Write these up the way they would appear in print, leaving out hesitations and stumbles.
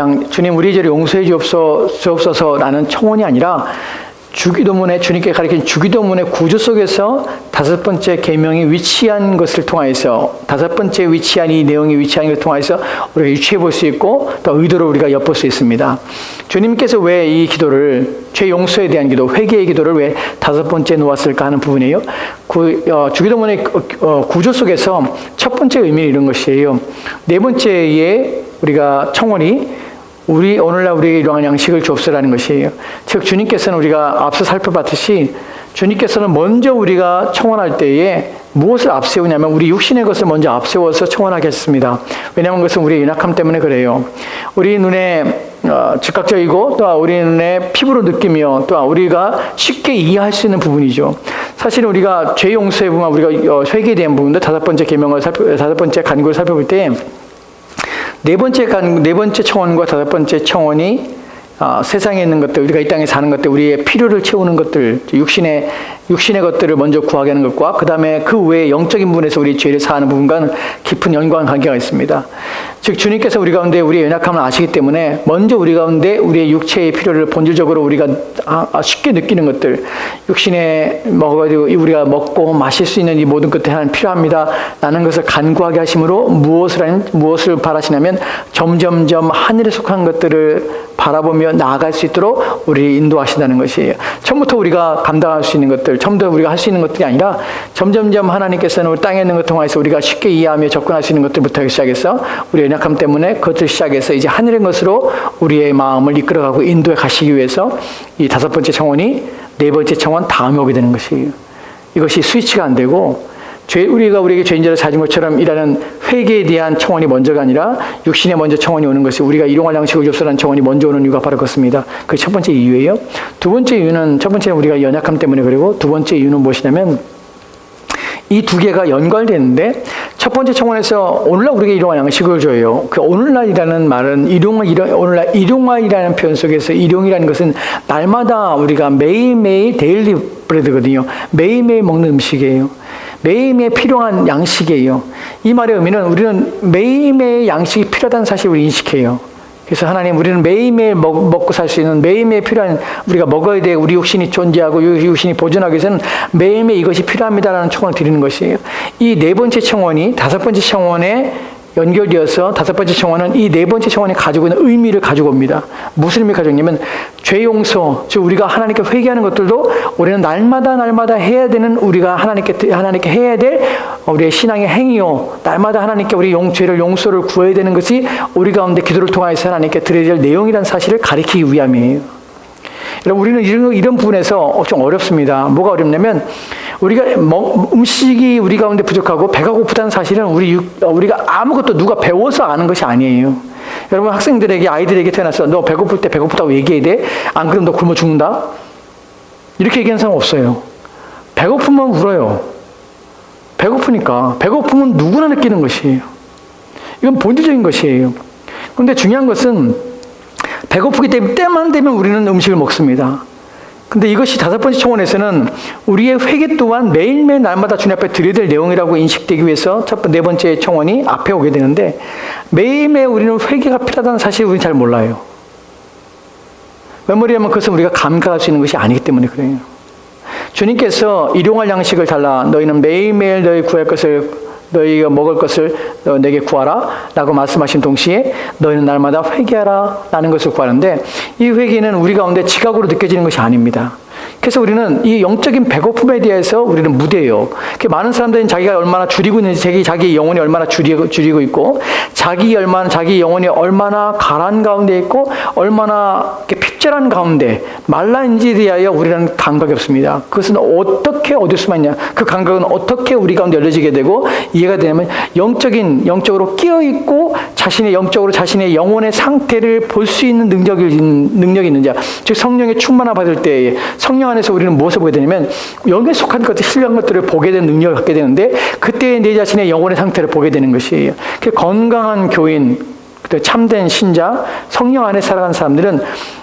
그냥 주님 우리 죄를 용서해 주옵소서라는 청원이 아니라 주기도문에 주님께 가르친 주기도문의 구조 속에서 다섯 번째 계명이 위치한 것을 통하여서 다섯 번째 위치한 이 내용이 위치한 것을 통하여서 우리가 유추해 볼 수 있고 또 의도로 우리가 엿볼 수 있습니다. 주님께서 왜 이 기도를 죄 용서에 대한 기도, 회개의 기도를 왜 다섯 번째 놓았을까 하는 부분이에요. 주기도문의 구조 속에서 첫 번째 의미는 이런 것이에요. 네 번째의 우리가 청원이 오늘날 우리에게 이러한 양식을 주옵소서라는 것이에요. 즉 주님께서는 우리가 앞서 살펴봤듯이 주님께서는 먼저 우리가 청원할 때에 무엇을 앞세우냐면 우리 육신의 것을 먼저 앞세워서 청원하게 했습니다. 왜냐하면 그것은 우리의 연약함 때문에 그래요. 우리 눈에 즉각적이고 또 우리 눈에 피부로 느끼며 또 우리가 쉽게 이해할 수 있는 부분이죠. 사실 우리가 죄 용서에 보면 우리가 회개에 대한 부분도 다섯 번째 간구를 살펴볼 때 네 번째 청원과 다섯 번째 청원이 세상에 있는 것들, 우리가 이 땅에 사는 것들, 우리의 필요를 채우는 것들, 육신의 것들을 먼저 구하게 하는 것과 그 다음에 그 외에 영적인 부분에서 우리 죄를 사하는 부분과는 깊은 연관 관계가 있습니다. 즉 주님께서 우리 가운데 우리의 연약함을 아시기 때문에 먼저 우리 가운데 우리의 육체의 필요를 본질적으로 우리가 쉽게 느끼는 것들, 육신에 먹어가지고 우리가 먹고 마실 수 있는 이 모든 것들이 하나님 필요합니다 라는 것을 간구하게 하심으로 무엇을 바라시냐면 점점점 하늘에 속한 것들을 바라보며 나아갈 수 있도록 우리를 인도하신다는 것이에요. 처음부터 우리가 감당할 수 있는 것들, 처음부터 우리가 할 수 있는 것들이 아니라 점점점 하나님께서는 우리 땅에 있는 것 통해서 우리가 쉽게 이해하며 접근할 수 있는 것들부터 시작해서 우리의 연약함 때문에 그것을 시작해서 이제 하늘의 것으로 우리의 마음을 이끌어가고 인도해 가시기 위해서 이 다섯 번째 청원이 네 번째 청원 다음에 오게 되는 것이에요. 이것이 스위치가 안 되고 우리에게 죄인자를 사준 것처럼 일하는 회개에 대한 청원이 먼저가 아니라 육신에 먼저 청원이 오는 것이 우리가 일용할 양식을 주옵소서라는 청원이 먼저 오는 이유가 바로 그렇습니다. 그게 첫 번째 이유예요. 두 번째 이유는 첫 번째는 우리가 연약함 때문에 그리고 두 번째 이유는 무엇이냐면 이 두 개가 연관되는데 첫 번째 청원에서 오늘날 우리에게 일용할 양식을 줘요. 그 오늘날이라는 말은 오늘날 일용할이라는 표현 속에서 일용이라는 것은 날마다 우리가 매일매일 데일리 브레드거든요. 매일매일 먹는 음식이에요. 매일매일 필요한 양식이에요. 이 말의 의미는 우리는 매일매일 양식이 필요하다는 사실을 우리 인식해요. 그래서 하나님 우리는 매일매일 먹고 살 수 있는 매일매일 필요한 우리가 먹어야 돼 우리 육신이 존재하고 육신이 보존하기 위해서는 매일매일 이것이 필요합니다라는 청원을 드리는 것이에요. 이 네 번째 청원이 다섯 번째 청원에 연결되어서 다섯 번째 청원은 이 네 번째 청원이 가지고 있는 의미를 가지고 옵니다. 무슨 의미를 가지고 있냐면 죄 용서, 즉 우리가 하나님께 회개하는 것들도 우리는 날마다 해야 되는 우리가 하나님께 해야 될 우리의 신앙의 행위요. 날마다 하나님께 우리 죄를 용서를 구해야 되는 것이 우리 가운데 기도를 통해서 하나님께 드려야 될 내용이라는 사실을 가리키기 위함이에요. 여러분 우리는 이런 부분에서 좀 어렵습니다. 뭐가 어렵냐면 우리가 음식이 우리 가운데 부족하고 배가 고프다는 사실은 우리가 아무것도 누가 배워서 아는 것이 아니에요. 여러분 아이들에게 태어나서 너 배고플 때 배고프다고 얘기해야 돼? 안 그러면 너 굶어 죽는다? 이렇게 얘기하는 사람 없어요. 배고프면 울어요. 배고프면 누구나 느끼는 것이에요. 이건 본질적인 것이에요. 그런데 중요한 것은 배고프기 때문에 때만 되면 우리는 음식을 먹습니다. 근데 이것이 다섯 번째 청원에서는 우리의 회개 또한 매일매일 날마다 주님 앞에 드려야 될 내용이라고 인식되기 위해서 네 번째 청원이 앞에 오게 되는데 매일매일 우리는 회개가 필요하다는 사실을 우리는 잘 몰라요. 왜 그러냐면 그것은 우리가 감각할 수 있는 것이 아니기 때문에 그래요. 주님께서 일용할 양식을 달라 너희는 매일매일 너희 구할 것을 너희가 먹을 것을 내게 구하라 라고 말씀하신 동시에 너희는 날마다 회개하라 라는 것을 구하는데 이 회개는 우리 가운데 지각으로 느껴지는 것이 아닙니다. 그래서 우리는 이 영적인 배고픔에 대해서 우리는 무대예요. 많은 사람들은 자기가 얼마나 줄이고 있는지, 자기 영혼이 얼마나 줄이고 있고, 자기 영혼이 얼마나 가난 가운데 있고, 얼마나 핍절한 가운데 말라인지에 대하여 우리는 감각이 없습니다. 그것은 어떻게 얻을 수만 있냐? 그 감각은 어떻게 우리 가운데 열려지게 되고 이해가 되냐면 영적으로 끼어 있고 자신의 영혼의 상태를 볼 수 있는 능력이 있는 자, 즉 성령의 충만함 받을 때 성령 안에서 우리는 무엇을 보게 되냐면 영에 속한 것들, 신령한 것들을 보게 되는 능력을 갖게 되는데 그때 내 자신의 영혼의 상태를 보게 되는 것이에요. 건강한 교인, 참된 신자, 성령 안에 살아가는 사람들은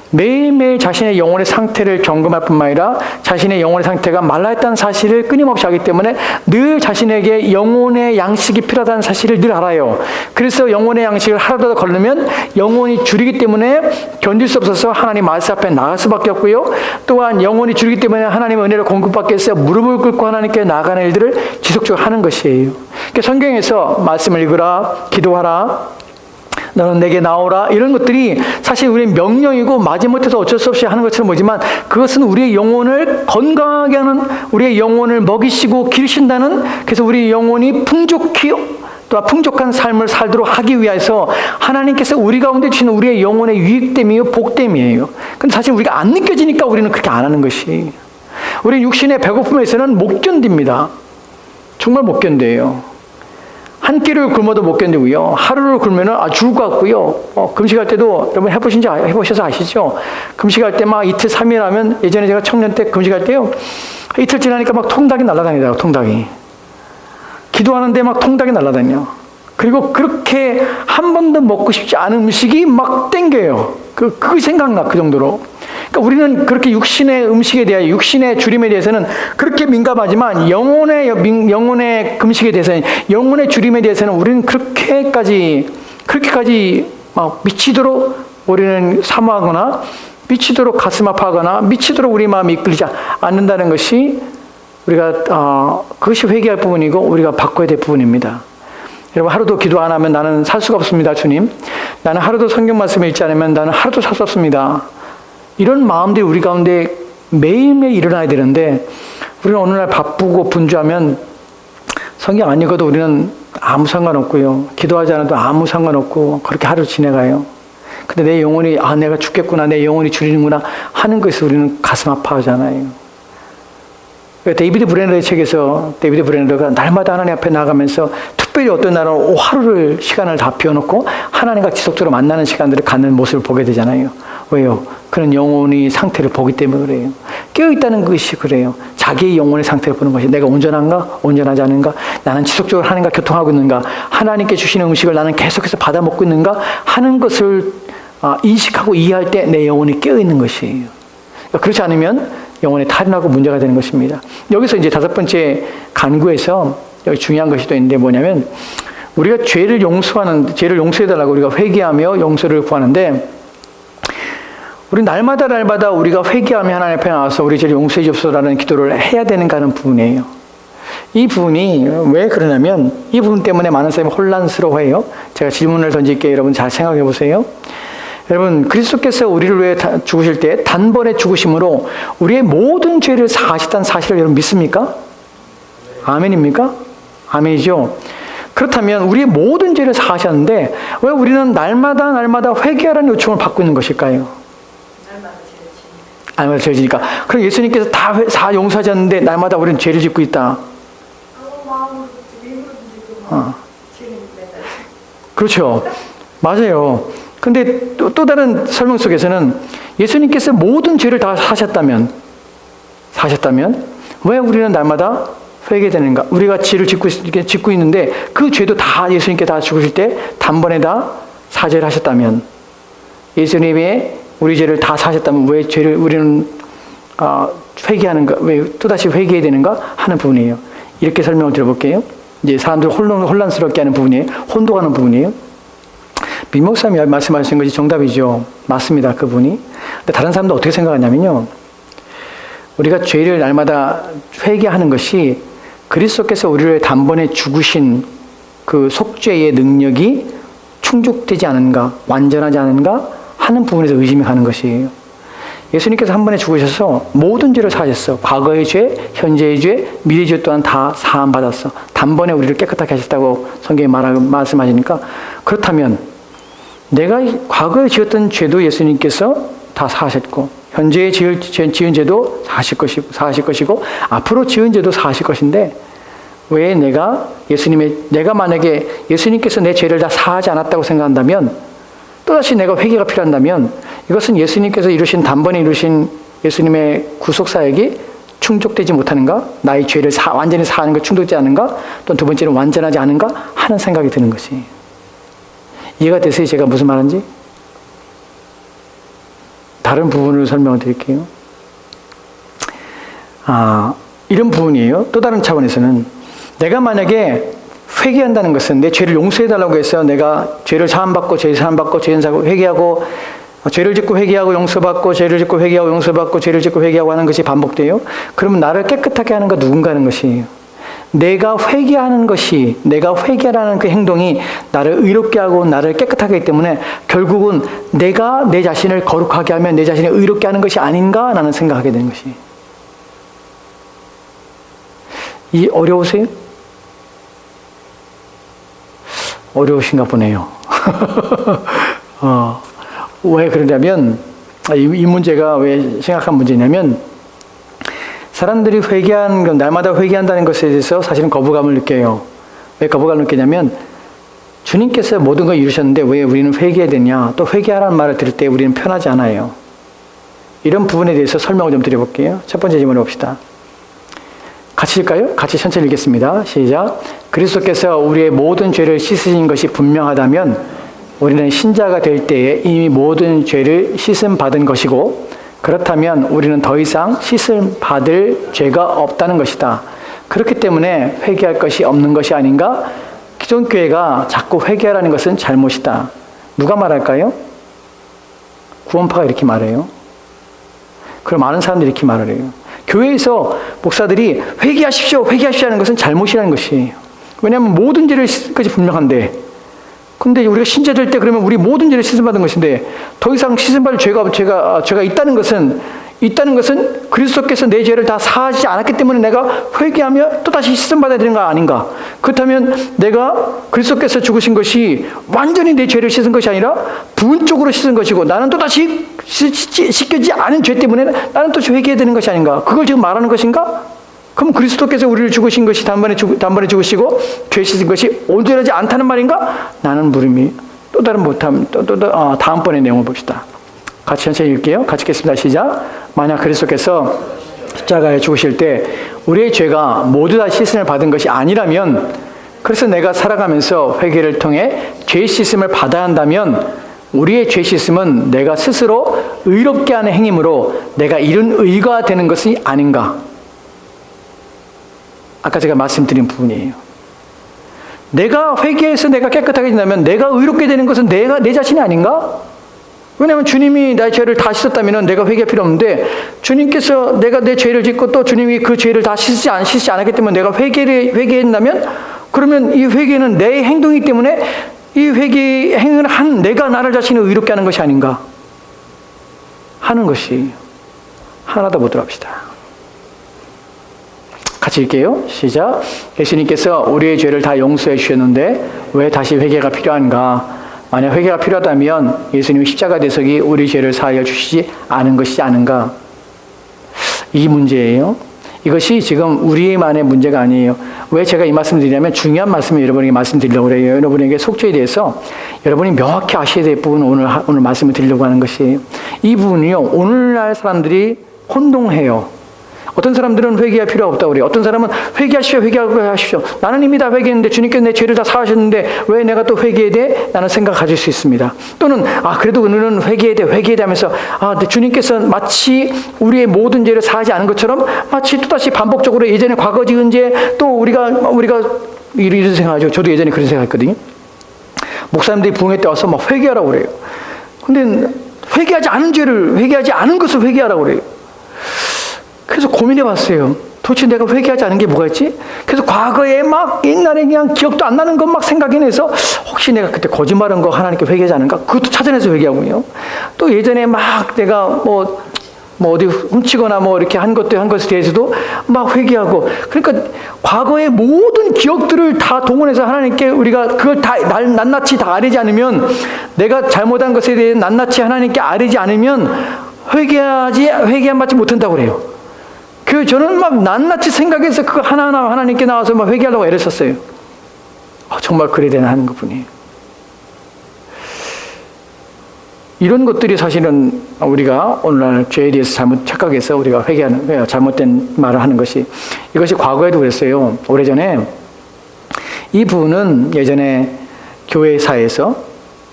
매일매일 자신의 영혼의 상태를 점검할 뿐만 아니라 자신의 영혼의 상태가 말라있다는 사실을 끊임없이 하기 때문에 늘 자신에게 영혼의 양식이 필요하다는 사실을 늘 알아요. 그래서 영혼의 양식을 하루라도 걸르면 영혼이 줄이기 때문에 견딜 수 없어서 하나님 말씀 앞에 나갈 수밖에 없고요. 또한 영혼이 줄이기 때문에 하나님의 은혜를 공급받기 위해서 무릎을 꿇고 하나님께 나아가는 일들을 지속적으로 하는 것이에요. 그러니까 성경에서 말씀을 읽으라, 기도하라, 너는 내게 나오라, 이런 것들이 사실 우리의 명령이고 마지못해서 어쩔 수 없이 하는 것처럼 보이지만 그것은 우리의 영혼을 건강하게 하는, 우리의 영혼을 먹이시고 기르신다는, 그래서 우리의 영혼이 풍족히 또 풍족한 삶을 살도록 하기 위해서 하나님께서 우리 가운데 주시는 우리의 영혼의 유익됨이요 복됨이에요. 근데 사실 우리가 안 느껴지니까 우리는 그렇게 안 하는 것이, 우리 육신의 배고픔에서는 못 견딥니다. 정말 못 견뎌요. 한 끼를 굶어도 못 견디고요. 하루를 굶으면 죽을 것 같고요. 금식할 때도 여러분 해보셔서 아시죠? 금식할 때 막 이틀 3일 하면, 예전에 제가 청년 때 금식할 때요, 이틀 지나니까 막 통닭이 날아다니더라고요. 통닭이. 기도하는데 막 통닭이 날아다녀. 그리고 그렇게 한 번도 먹고 싶지 않은 음식이 막 땡겨요. 그게 생각나, 그 정도로. 그러니까 우리는 그렇게 육신의 음식에 대하여, 육신의 주림에 대해서는 그렇게 민감하지만 영혼의 금식에 대해서는, 영혼의 주림에 대해서는 우리는 그렇게까지 막 미치도록 우리는 사모하거나 미치도록 가슴 아파하거나 미치도록 우리 마음이 이끌리지 않는다는 것이 우리가 그것이 회개할 부분이고 우리가 바꿔야 될 부분입니다. 여러분, 하루도 기도 안 하면 나는 살 수가 없습니다. 주님, 나는 하루도 성경 말씀을 읽지 않으면 나는 하루도 살 수 없습니다. 이런 마음들이 우리 가운데 매일매일 일어나야 되는데, 우리는 어느 날 바쁘고 분주하면 성경 안 읽어도 우리는 아무 상관없고요. 기도하지 않아도 아무 상관없고 그렇게 하루 지내가요. 근데 내 영혼이 내가 죽겠구나, 내 영혼이 줄이는구나 하는 것에서 우리는 가슴 아파하잖아요. 데이비드 브레너의 책에서 데이비드 브레너가 날마다 하나님 앞에 나가면서 특별히 어떤 날은 하루를 시간을 다 비워놓고 하나님과 지속적으로 만나는 시간들을 갖는 모습을 보게 되잖아요. 왜요? 그런 영혼의 상태를 보기 때문에 그래요. 깨어있다는 것이 그래요. 자기의 영혼의 상태를 보는 것이, 내가 온전한가? 온전하지 않은가? 나는 지속적으로 하나님과 교통하고 있는가? 하나님께 주시는 음식을 나는 계속해서 받아 먹고 있는가? 하는 것을 인식하고 이해할 때 내 영혼이 깨어있는 것이에요. 그렇지 않으면 영혼에 탈인하고 문제가 되는 것입니다. 여기서 이제 5번째 간구에서 여기 중요한 것이 또 있는데 뭐냐면, 우리가 죄를 용서해달라고 우리가 회개하며 용서를 구하는데, 우리 날마다 우리가 회개하며 하나님 앞에 나와서 우리 죄를 용서해 주옵소서라는 기도를 해야 되는가 하는 부분이에요. 이 부분이 왜 그러냐면, 이 부분 때문에 많은 사람이 혼란스러워해요. 제가 질문을 던질게요. 여러분 잘 생각해 보세요. 여러분, 그리스도께서 우리를 위해 죽으실 때 단번에 죽으심으로 우리의 모든 죄를 사하셨다는 사실을 여러분 믿습니까? 아멘입니까? 아멘이죠. 그렇다면 우리의 모든 죄를 사하셨는데 왜 우리는 날마다 회개하라는 요청을 받고 있는 것일까요? 날마다 죄를 지니까. 그럼 예수님께서 다 용서하셨는데 날마다 우리는 죄를 짓고 있다. 그렇죠. 맞아요. 근데 또 다른 설명 속에서는 예수님께서 모든 죄를 다 사셨다면 왜 우리는 날마다 회개되는가? 우리가 죄를 짓고 있는데 그 죄도 다 예수님께 다 죽으실 때 단번에 다 사죄를 하셨다면, 예수님의 우리 죄를 다 사셨다면 왜 죄를 우리는 회개하는가? 왜 또다시 회개해야 되는가 하는 부분이에요. 이렇게 설명을 드려볼게요. 이제 사람들 혼란스럽게 하는 부분이에요. 혼동하는 부분이에요. 민목사님이 말씀하신 것이 정답이죠. 맞습니다. 그분이. 근데 다른 사람도 어떻게 생각하냐면요, 우리가 죄를 날마다 회개하는 것이 그리스도께서 우리를 단번에 죽으신 그 속죄의 능력이 충족되지 않은가, 완전하지 않은가 하는 부분에서 의심이 가는 것이에요. 예수님께서 한 번에 죽으셔서 모든 죄를 사하셨어. 과거의 죄, 현재의 죄, 미래의 죄 또한 다 사함 받았어. 단번에 우리를 깨끗하게 하셨다고 성경에 말씀하시니까, 그렇다면 내가 과거에 지었던 죄도 예수님께서 다 사하셨고, 현재에 지은 죄도 사하실 것이고 앞으로 지은 죄도 사하실 것인데, 왜 내가 만약에 예수님께서 내 죄를 다 사하지 않았다고 생각한다면, 또다시 내가 회개가 필요한다면, 이것은 예수님께서 단번에 이루신 예수님의 구속사역이 충족되지 못하는가? 나의 죄를 완전히 사하는 것 충족되지 않은가? 또 두 번째는 완전하지 않은가? 하는 생각이 드는 것이. 이해가 되세요? 제가 무슨 말인지? 다른 부분을 설명을 드릴게요. 이런 부분이에요. 또 다른 차원에서는 내가 만약에 회개한다는 것은 내 죄를 용서해달라고 해서 내가 죄를 사함받고 죄 사함받고 죄 사고 회개하고 죄를 짓고 회개하고 용서받고 죄를 짓고 회개하고 용서받고 죄를 짓고 회개하고 하는 것이 반복돼요. 그러면 나를 깨끗하게 하는 건 누군가 하는 것이에요. 내가 회개하는 것이, 내가 회개하는 그 행동이 나를 의롭게 하고 나를 깨끗하게 하기 때문에 결국은 내가 내 자신을 거룩하게 하면 내 자신을 의롭게 하는 것이 아닌가라는 생각하게 되는 것이에요. 이 어려우세요? 어려우신가 보네요. 왜 그러냐면, 이 문제가 왜 심각한 문제냐면, 사람들이 회개한 건, 날마다 회개한다는 것에 대해서 사실은 거부감을 느껴요. 왜 거부감을 느끼냐면, 주님께서 모든 걸 이루셨는데 왜 우리는 회개해야 되냐? 또 회개하라는 말을 들을 때 우리는 편하지 않아요. 이런 부분에 대해서 설명을 좀 드려볼게요. 첫 번째 질문을 봅시다. 같이 읽을까요? 같이 천천히 읽겠습니다. 시작. 그리스도께서 우리의 모든 죄를 씻으신 것이 분명하다면 우리는 신자가 될 때에 이미 모든 죄를 씻음 받은 것이고, 그렇다면 우리는 더 이상 씻음 받을 죄가 없다는 것이다. 그렇기 때문에 회개할 것이 없는 것이 아닌가? 기존 교회가 자꾸 회개하라는 것은 잘못이다. 누가 말할까요? 구원파가 이렇게 말해요. 그럼 많은 사람들이 이렇게 말을 해요. 교회에서 목사들이 회개하십시오, 회개하십시오 하는 것은 잘못이라는 것이에요. 왜냐하면 모든 죄를 씻을 것이 분명한데, 근데 우리가 신자 될 때 그러면 우리 모든 죄를 씻음받은 것인데, 더 이상 씻음받을 죄가 있다는 것은 그리스도께서 내 죄를 다 사하지 않았기 때문에 내가 회개하며 또다시 씻음받아야 되는 거 아닌가? 그렇다면 내가 그리스도께서 죽으신 것이 완전히 내 죄를 씻은 것이 아니라 부분적으로 씻은 것이고, 나는 또다시 씻겨지지 않은 죄 때문에 나는 또 회개해야 되는 것이 아닌가? 그걸 지금 말하는 것인가? 그럼 그리스도께서 우리를 죽으신 것이 단번에 죽으시고 죄 씻은 것이 온전하지 않다는 말인가? 나는 물음이 또 다른 다음번에 내용을 봅시다. 같이 천천히 읽게요. 같이 읽겠습니다. 시작. 만약 그리스도께서 십자가에 죽으실 때 우리의 죄가 모두 다 씻음을 받은 것이 아니라면, 그래서 내가 살아가면서 회개를 통해 죄 씻음을 받아야 한다면 우리의 죄 씻음은 내가 스스로 의롭게 하는 행위므로 내가 이룬 의가 되는 것이 아닌가? 아까 제가 말씀드린 부분이에요. 내가 회개해서 내가 깨끗하게 된다면 내가 의롭게 되는 것은 내 자신이 아닌가? 왜냐하면 주님이 나의 죄를 다 씻었다면 내가 회개할 필요 없는데, 주님께서 내가 내 죄를 짓고 또 주님이 그 죄를 다 씻지 않았기 때문에 내가 회개한다면, 그러면 이 회개는 내 행동이기 때문에 이 회개 행위를 한 내가 나를 자신을 의롭게 하는 것이 아닌가 하는 것이 하나도 못 들어갑시다. 같이 읽게요. 시작. 예수님께서 우리의 죄를 다 용서해 주셨는데 왜 다시 회개가 필요한가? 만약 회개가 필요하다면 예수님이 십자가 대속이 우리 죄를 사하여 주시지 않은 것이지 않은가? 이 문제예요. 이것이 지금 우리만의 문제가 아니에요. 왜 제가 이 말씀을 드리냐면 중요한 말씀을 여러분에게 말씀드리려고 해요. 여러분에게 속죄에 대해서 여러분이 명확히 아셔야 될 부분을 오늘 말씀을 드리려고 하는 것이에요. 이 부분이요, 오늘날 사람들이 혼동해요. 어떤 사람들은 회개할 필요가 없다고 그래요. 어떤 사람은 회개하십시오. 나는 이미 다 회개했는데 주님께서 내 죄를 다 사하셨는데 왜 내가 또 회개해야 돼? 라는 생각을 가질 수 있습니다. 또는 그래도 오늘은 회개해야 돼 하면서 주님께서 마치 우리의 모든 죄를 사하지 않은 것처럼 마치 또다시 반복적으로 예전에 과거 지은 죄, 또 우리가 이런 생각하죠. 저도 예전에 그런 생각했거든요. 목사님들이 부흥회 때 와서 막 회개하라고 그래요. 근데 회개하지 않은 것을 회개하라고 그래요. 그래서 고민해 봤어요. 도대체 내가 회개하지 않은 게 뭐가 있지? 그래서 과거에 막 옛날에 그냥 기억도 안 나는 것 막 생각해내서 혹시 내가 그때 거짓말한 거 하나님께 회개하지 않은가? 그것도 찾아내서 회개하고요. 또 예전에 막 내가 뭐 어디 훔치거나 이렇게 한 것에 대해서도 막 회개하고, 그러니까 과거의 모든 기억들을 다 동원해서 하나님께 우리가 그걸 다 낱낱이 다 아뢰지 않으면, 내가 잘못한 것에 대해 낱낱이 하나님께 아뢰지 않으면 회개한 받지 못한다고 그래요. 저는 막 낱낱이 생각해서 그거 하나하나 하나님께 나와서 막 회개하려고 애를 썼어요. 정말 그래야 되나 하는 것뿐이에요. 이런 것들이 사실은 우리가 오늘날 죄에 대해서 잘못 착각해서 우리가 잘못된 말을 하는 것이, 이것이 과거에도 그랬어요. 오래전에 이 부분은 예전에 교회사에서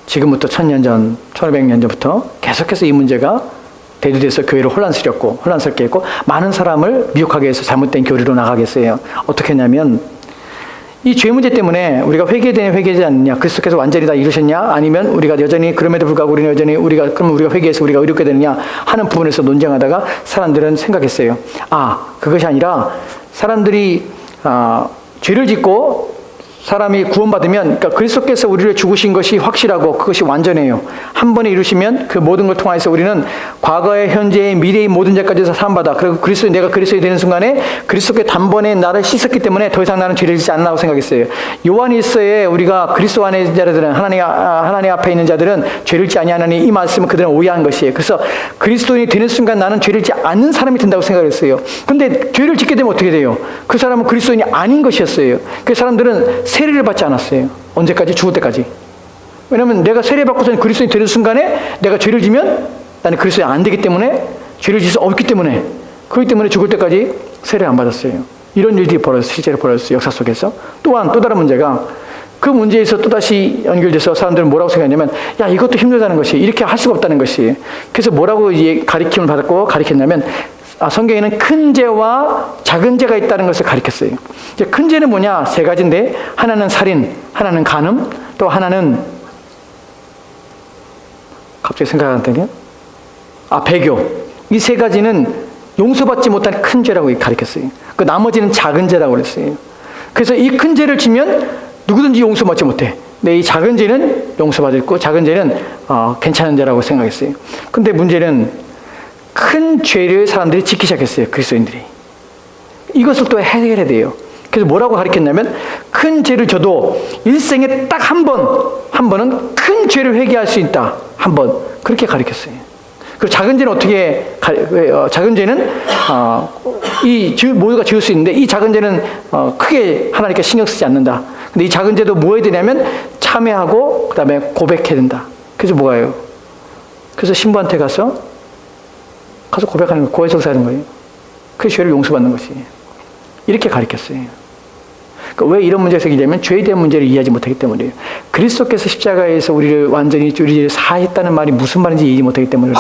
지금부터 1500년 전부터 계속해서 이 문제가 대두돼서 교회를 혼란스럽게 했고 많은 사람을 미혹하게 해서 잘못된 교리로 나가게 했어요. 어떻게 했냐면 이 죄 문제 때문에 우리가 회개되지 않느냐, 그리스도께서 완전히 다 이루셨냐, 아니면 우리가 여전히 그럼에도 불구하고 우리는 여전히 그럼 우리가 회개해서 우리가 의롭게 되느냐 하는 부분에서 논쟁하다가 사람들은 생각했어요. 그것이 아니라 사람들이 죄를 짓고 사람이 구원받으면, 그러니까 그리스도께서 우리를 죽으신 것이 확실하고 그것이 완전해요. 한 번에 이루시면 그 모든 걸 통해서 우리는 과거의, 현재의, 미래의 모든 죄까지서 사함받아. 그리고 내가 그리스도에 되는 순간에 그리스도께 단번에 나를 씻었기 때문에 더 이상 나는 죄를 짓지 않는다고 생각했어요. 요한일서에 우리가 그리스도 안에 있는 자들은, 하나님 앞에 있는 자들은 죄를 짓지 아니하나니, 이 말씀은 그들은 오해한 것이에요. 그래서 그리스도인이 되는 순간 나는 죄를 짓지 않는 사람이 된다고 생각했어요. 근데 죄를 짓게 되면 어떻게 돼요? 그 사람은 그리스도인이 아닌 것이었어요. 그 사람들은 세례를 받지 않았어요. 언제까지? 죽을 때까지. 왜냐하면 내가 세례받고서 그리스도인이 되는 순간에 내가 죄를 지면 나는 그리스도인이 안 되기 때문에, 죄를 지을 수 없기 때문에, 그렇기 때문에 죽을 때까지 세례를 안 받았어요. 이런 일들이 실제로 벌어졌어요. 역사 속에서. 또한 또 다른 문제가, 그 문제에서 또다시 연결돼서 사람들은 뭐라고 생각하냐면, 이것도 힘들다는 것이, 이렇게 할 수가 없다는 것이. 그래서 뭐라고 가르침을 받았고 가르쳤냐면, 성경에는 큰 죄와 작은 죄가 있다는 것을 가르쳤어요. 이제 큰 죄는 뭐냐? 세 가지인데, 하나는 살인, 하나는 간음, 또 하나는 갑자기 생각 안 나네요. 배교. 이 세 가지는 용서받지 못한 큰 죄라고 가르쳤어요. 그 나머지는 작은 죄라고 그랬어요. 그래서 이 큰 죄를 지면 누구든지 용서받지 못해. 근데 이 작은 죄는 용서받을 거, 작은 죄는 괜찮은 죄라고 생각했어요. 근데 문제는 큰 죄를 사람들이 짓기 시작했어요. 그리스도인들이. 이것을 또 해결해야 돼요. 그래서 뭐라고 가르쳤냐면, 큰 죄를 져도 일생에 딱 한 번은 큰 죄를 회개할 수 있다. 한 번. 그렇게 가르쳤어요. 그리고 작은 죄는 어떻게, 작은 죄는 모두가 지을 수 있는데, 이 작은 죄는 크게 하나님께 신경 쓰지 않는다. 근데 이 작은 죄도 뭐 해야 되냐면 참회하고 그 다음에 고백해야 된다. 그래서 뭐예요? 그래서 신부한테 가서 고백하는 거예요. 고해성사하는 거예요. 그 죄를 용서받는 것이. 이렇게 가르쳤어요. 그러니까 왜 이런 문제가 생기냐면 죄에 대한 문제를 이해하지 못하기 때문이에요. 그리스도께서 십자가에서 우리를 죄를 사하셨다는 말이 무슨 말인지 이해하지 못하기 때문이에요.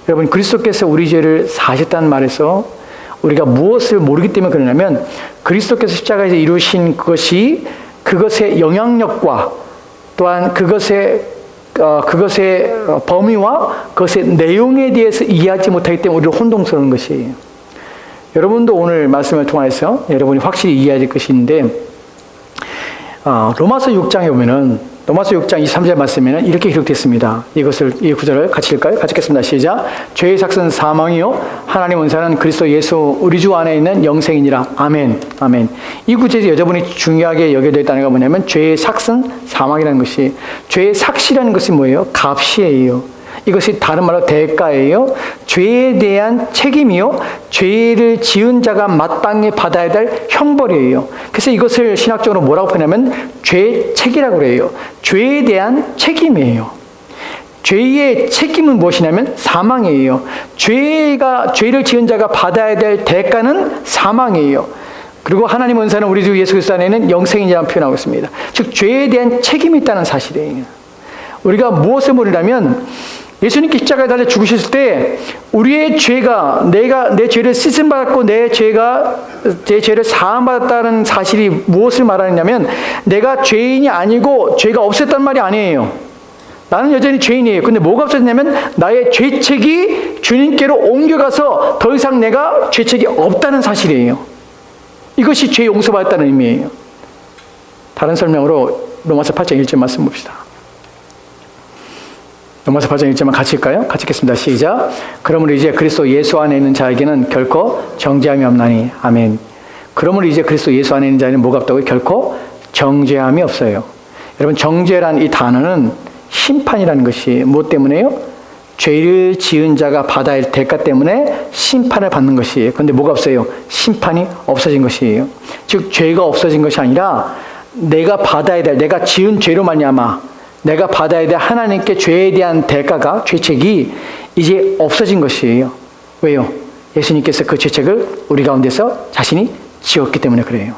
여러분, 그리스도께서 우리 죄를 사하셨다는 말에서 우리가 무엇을 모르기 때문에 그러냐면, 그리스도께서 십자가에서 이루신 그것의 영향력과 또한 그것의 범위와 그것의 내용에 대해서 이해하지 못하기 때문에 우리를 혼동스러운 것이에요. 여러분도 오늘 말씀을 통해서 여러분이 확실히 이해해야 될 것이 있는데, 로마서 6장에 보면은, 로마서 6장 23절 말씀에는 이렇게 기록됐습니다. 이 구절을 같이 읽을까요? 같이 읽겠습니다. 시작. 죄의 삭은 사망이요, 하나님 은사는 그리스도 예수 우리 주 안에 있는 영생이니라. 아멘. 아멘. 이 구절이 여러분이 중요하게 여겨야 될 단어가 뭐냐면, 죄의 삭은 사망이라는 것이, 죄의 삭이라는 것이 뭐예요? 값이에요. 이것이 다른 말로 대가예요. 죄에 대한 책임이요, 죄를 지은 자가 마땅히 받아야 될 형벌이에요. 그래서 이것을 신학적으로 뭐라고 표현하면 죄책이라고 그래요. 죄에 대한 책임이에요. 죄의 책임은 무엇이냐면 사망이에요. 죄를 지은 자가 받아야 될 대가는 사망이에요. 그리고 하나님 은사는 우리 주 예수 그리스도 안에는 영생이라고 표현하고 있습니다. 즉 죄에 대한 책임이 있다는 사실이에요. 우리가 무엇을 모르냐면, 예수님께 십자가에 달려 죽으셨을 때 우리의 죄가, 내 죄를 씻음받았고 내 죄를 사함받았다는 사실이 무엇을 말하느냐면, 내가 죄인이 아니고 죄가 없었단 말이 아니에요. 나는 여전히 죄인이에요. 근데 뭐가 없었냐면, 나의 죄책이 주님께로 옮겨가서 더 이상 내가 죄책이 없다는 사실이에요. 이것이 죄 용서받았다는 의미예요. 다른 설명으로 로마서 8장 1절 말씀 봅시다. 로마서 8장 1절만 같이 읽까요? 같이 읽겠습니다. 시작. 그러므로 이제 그리스도 예수 안에 있는 자에게는 결코 정죄함이 없나니. 아멘. 그러므로 이제 그리스도 예수 안에 있는 자에는 뭐가 없다고요? 결코 정죄함이 없어요. 여러분, 정죄란 이 단어는 심판이라는 것이 무엇 때문에요? 죄를 지은 자가 받아야 할 대가 때문에 심판을 받는 것이에요. 그런데 뭐가 없어요? 심판이 없어진 것이에요. 즉 죄가 없어진 것이 아니라 내가 받아야 될, 내가 지은 죄로 말미암아 내가 받아야 될 하나님께 죄에 대한 대가가, 죄책이 이제 없어진 것이에요. 왜요? 예수님께서 그 죄책을 우리 가운데서 자신이 지었기 때문에 그래요.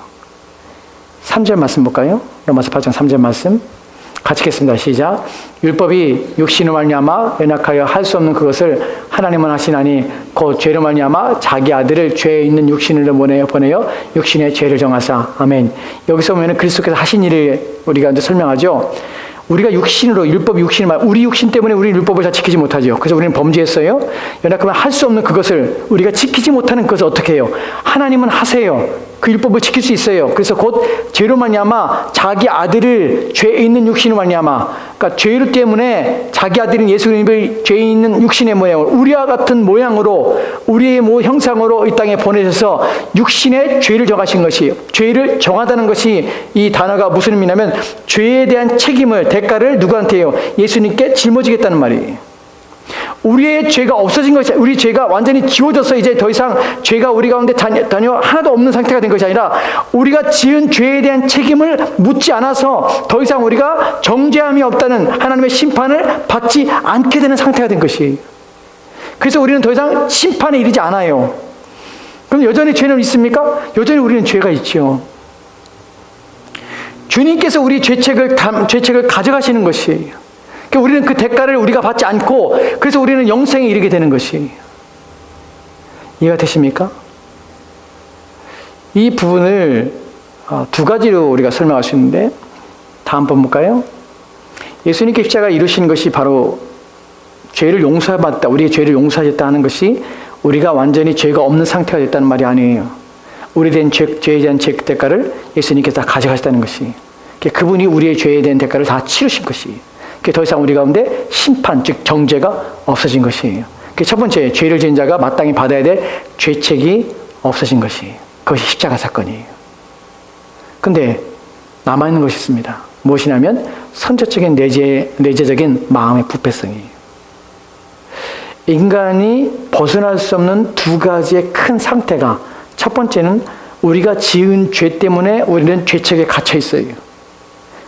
3절 말씀 볼까요? 로마서 8장 3절 말씀. 같이 읽겠습니다. 시작. 율법이 육신으로 말미암아 연약하여 할 수 없는 그것을 하나님은 하시나니 곧 죄로 말미암아 자기 아들을 죄에 있는 육신을 보내어 육신의 죄를 정하사. 아멘. 여기서 보면 그리스도께서 하신 일을 우리가 이제 설명하죠. 우리가 육신으로, 율법이 육신을 우리 육신 때문에 우리 율법을 다 지키지 못하죠. 그래서 우리는 범죄했어요. 연약하면 할 수 없는 그것을, 우리가 지키지 못하는 그것을 어떻게 해요? 하나님은 하세요. 그 율법을 지킬 수 있어요. 그래서 곧 죄로 말미암아 자기 아들을 죄에 있는 육신으로 말미암아, 그러니까 죄로 때문에 자기 아들인 예수님을 죄에 있는 육신의 모양으로, 우리와 같은 모양으로, 우리의 형상으로 이 땅에 보내셔서 육신의 죄를 정하신 것이, 죄를 정하다는 것이, 이 단어가 무슨 의미냐면 죄에 대한 책임을, 대가를 누구한테요? 예수님께 짊어지겠다는 말이에요. 우리의 죄가 없어진 것이, 우리 죄가 완전히 지워져서 이제 더 이상 죄가 우리 가운데 전혀 하나도 없는 상태가 된 것이 아니라, 우리가 지은 죄에 대한 책임을 묻지 않아서 더 이상 우리가 정죄함이 없다는 하나님의 심판을 받지 않게 되는 상태가 된 것이. 그래서 우리는 더 이상 심판에 이르지 않아요. 그럼 여전히 죄는 있습니까? 여전히 우리는 죄가 있죠. 주님께서 우리 죄책을 가져가시는 것이에요. 우리는 그 대가를 우리가 받지 않고, 그래서 우리는 영생에 이르게 되는 것이. 이해가 되십니까? 이 부분을 두 가지로 우리가 설명할 수 있는데, 다음 번 볼까요? 예수님께 십자가 이루신 것이 바로 죄를 용서받다, 우리의 죄를 용서하셨다 하는 것이 우리가 완전히 죄가 없는 상태가 됐다는 말이 아니에요. 우리에 대한 죄에 대한 죄 대가를 예수님께서 다 가져가셨다는 것이. 그분이 우리의 죄에 대한 대가를 다 치르신 것이. 더 이상 우리 가운데 심판, 즉 정죄가 없어진 것이에요. 첫 번째, 죄를 지은 자가 마땅히 받아야 될 죄책이 없어진 것이에요. 그것이 십자가 사건이에요. 근데 남아있는 것이 있습니다. 무엇이냐면 선천적인 내재적인 마음의 부패성이에요. 인간이 벗어날 수 없는 두 가지의 큰 상태가, 첫 번째는 우리가 지은 죄 때문에 우리는 죄책에 갇혀 있어요.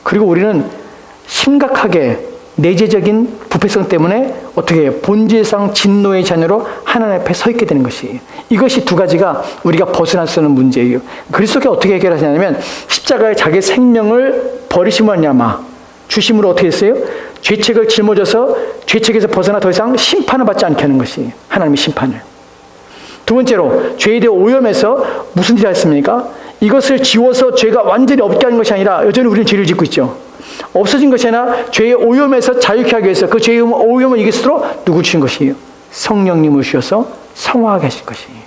그리고 우리는 심각하게 내재적인 부패성 때문에 어떻게 해요? 본질상 진노의 자녀로 하나님 앞에 서 있게 되는 것이에요. 이것이 두 가지가 우리가 벗어날 수 없는 문제예요. 그리스도께서 어떻게 해결하시냐면 십자가에 자기 생명을 버리심으로 말미암아 주심으로 어떻게 했어요? 죄책을 짊어져서 죄책에서 벗어나 더 이상 심판을 받지 않게 하는 것이에요. 하나님의 심판을. 두 번째로 죄에 대해 오염해서 무슨 일을 했습니까? 이것을 지워서 죄가 완전히 없게 하는 것이 아니라 여전히 우리는 죄를 짓고 있죠. 없어진 것이 아니라 죄의 오염에서 자유케 하기 위해서 그 죄의 오염을 이길 수 있도록 누구 주신 것이에요? 성령님을 주셔서 성화하게 하신 것이에요.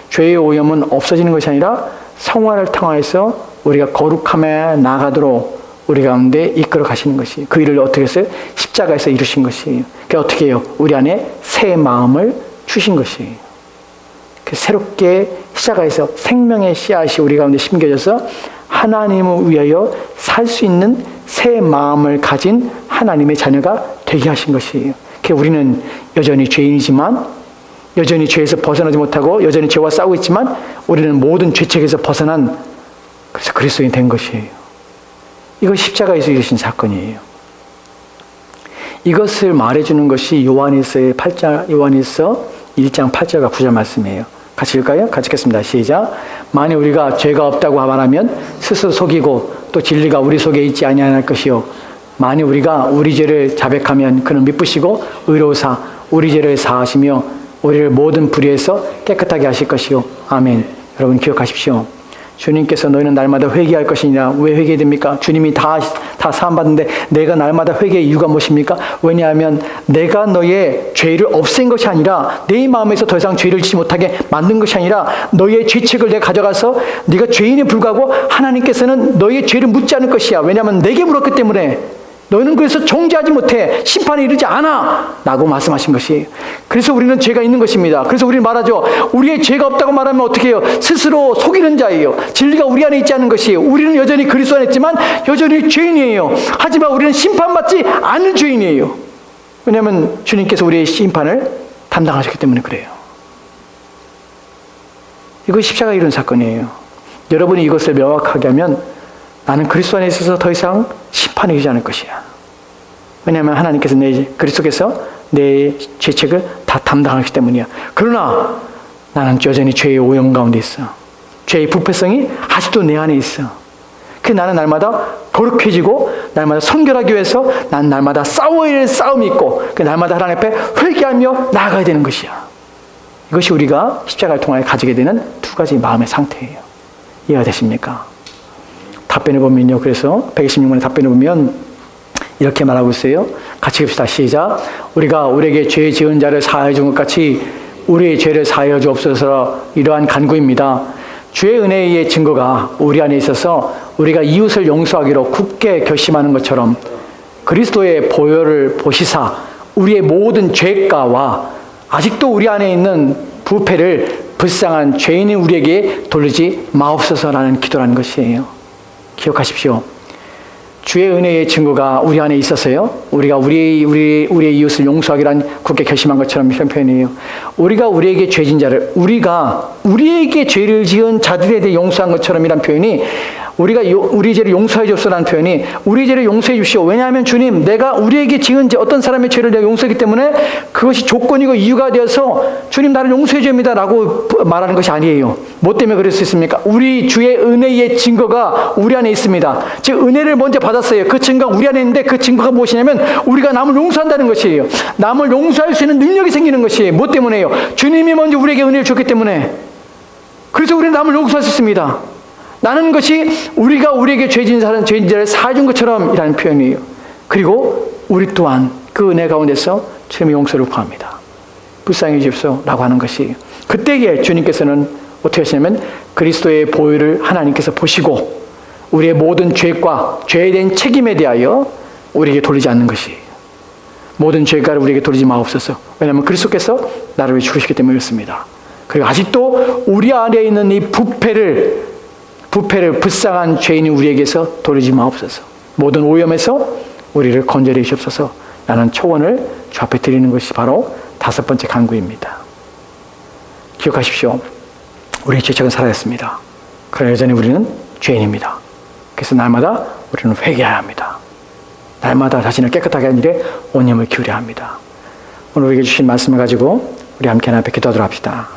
죄의 오염은 없어지는 것이 아니라 성화를 통하여서 우리가 거룩함에 나아가도록 우리 가운데 이끌어 가시는 것이에요. 그 일을 어떻게 했어요? 십자가에서 이루신 것이에요. 그게 어떻게 해요? 우리 안에 새 마음을 주신 것이에요. 새롭게 십자가에서 생명의 씨앗이 우리 가운데 심겨져서 하나님을 위하여 살 수 있는 새 마음을 가진 하나님의 자녀가 되게 하신 것이에요. 우리는 여전히 죄인이지만, 여전히 죄에서 벗어나지 못하고 여전히 죄와 싸우고 있지만, 우리는 모든 죄책에서 벗어난, 그래서 그리스도인이 된 것이에요. 이것이 십자가에서 이루신 사건이에요. 이것을 말해주는 것이 요한일서 1장 8절과 9절 말씀이에요. 같이 읽을까요? 같이 읽겠습니다. 시작. 만일 우리가 죄가 없다고 말하면 스스로 속이고 또 진리가 우리 속에 있지 아니할 것이요. 만일 우리가 우리 죄를 자백하면 그는 미쁘시고 의로우사 우리 죄를 사하시며 우리를 모든 불의에서 깨끗하게 하실 것이요. 아멘. 여러분 기억하십시오. 주님께서 너희는 날마다 회개할 것이니라. 왜 회개됩니까? 주님이 다 사함받는데 내가 날마다 회개의 이유가 무엇입니까? 왜냐하면 내가 너의 죄를 없앤 것이 아니라, 내 마음에서 더 이상 죄를 짓지 못하게 만든 것이 아니라, 너의 죄책을 내가 가져가서 네가 죄인에 불과하고 하나님께서는 너의 죄를 묻지 않을 것이야. 왜냐하면 내게 물었기 때문에. 너희는 그래서 정죄하지 못해. 심판에 이르지 않아. 라고 말씀하신 것이에요. 그래서 우리는 죄가 있는 것입니다. 그래서 우리는 말하죠. 우리의 죄가 없다고 말하면 어떻게 해요? 스스로 속이는 자예요. 진리가 우리 안에 있지 않은 것이에요. 우리는 여전히 그리스도 안에 있지만 여전히 죄인이에요. 하지만 우리는 심판받지 않는 죄인이에요. 왜냐하면 주님께서 우리의 심판을 담당하셨기 때문에 그래요. 이것이 십자가에 이른 사건이에요. 여러분이 이것을 명확하게 하면 나는 그리스도 안에 있어서 더 이상 심판이 이지 않을 것이야. 왜냐하면 하나님께서 그리스도께서 내 죄책을 다 담당하기 때문이야. 그러나 나는 여전히 죄의 오염 가운데 있어. 죄의 부패성이 아직도 내 안에 있어. 그 나는 날마다 거룩해지고 날마다 성결하기 위해서 난 날마다 싸워야 할 싸움이 있고 그 날마다 하나님 앞에 회개하며 나아가야 되는 것이야. 이것이 우리가 십자가를 통하여 가지게 되는 두 가지 마음의 상태예요. 이해가 되십니까? 답변을 보면요. 그래서 126번의 답변을 보면 이렇게 말하고 있어요. 같이 봅시다. 시작. 우리가 우리에게 죄 지은 자를 사하여 준 것 같이 우리의 죄를 사하여 주옵소서. 이러한 간구입니다. 주의 은혜의 증거가 우리 안에 있어서 우리가 이웃을 용서하기로 굳게 결심하는 것처럼 그리스도의 보혈을 보시사 우리의 모든 죄가와 아직도 우리 안에 있는 부패를 불쌍한 죄인인 우리에게 돌리지 마옵소서라는 기도라는 것이에요. 기억하십시오. 주의 은혜의 증거가 우리 안에 있어서요. 우리가 우리의 이웃을 용서하기란 굳게 결심한 것처럼 이런 표현이에요. 우리가 우리에게 죄진 자를 우리가 우리에게 죄를 지은 자들에 대해 용서한 것처럼이란 표현이 우리가 우리 죄를 용서해 줬소라는 표현이 우리 죄를 용서해 주시오. 왜냐하면 주님 내가 우리에게 지은 죄 어떤 사람의 죄를 내가 용서하기 때문에 그것이 조건이고 이유가 되어서 주님 나를 용서해 줍니다 라고 말하는 것이 아니에요. 뭐 때문에 그럴 수 있습니까? 우리 주의 은혜의 증거가 우리 안에 있습니다. 즉 은혜를 먼저 받았어요. 그 증거가 우리 안에 있는데 그 증거가 무엇이냐면 우리가 남을 용서한다는 것이에요. 남을 용서할 수 있는 능력이 생기는 것이에요. 뭐 때문에요? 주님이 먼저 우리에게 은혜를 줬기 때문에. 그래서 우리는 남을 용서할 수 있습니다. 나는 것이 우리가 우리에게 죄진 자를 사해준 것처럼 이라는 표현이에요. 그리고 우리 또한 그 은혜 가운데서 주님의 용서를 구합니다. 불쌍히 주십시오 라고 하는 것이에요. 그때에 주님께서는 어떻게 하시냐면 그리스도의 보혈을 하나님께서 보시고 우리의 모든 죄과 죄에 대한 책임에 대하여 우리에게 돌리지 않는 것이에요. 모든 죄가를 우리에게 돌리지 마옵소서. 왜냐하면 그리스도께서 나를 위해 죽으시기 때문에 그렇습니다. 그리고 아직도 우리 안에 있는 이 부패를 불쌍한 죄인이 우리에게서 돌리지 마옵소서. 모든 오염에서 우리를 건져내 주옵소서. 라는 초원을 주 앞에 드리는 것이 바로 5번째 간구입니다. 기억하십시오. 우리의 죄책은 사라졌습니다. 그러나 여전히 우리는 죄인입니다. 그래서 날마다 우리는 회개해야 합니다. 날마다 자신을 깨끗하게 하는 일에 온 힘을 기울여야 합니다. 오늘 우리에게 주신 말씀을 가지고 우리 함께 하나님 앞에 기도하도록 합시다.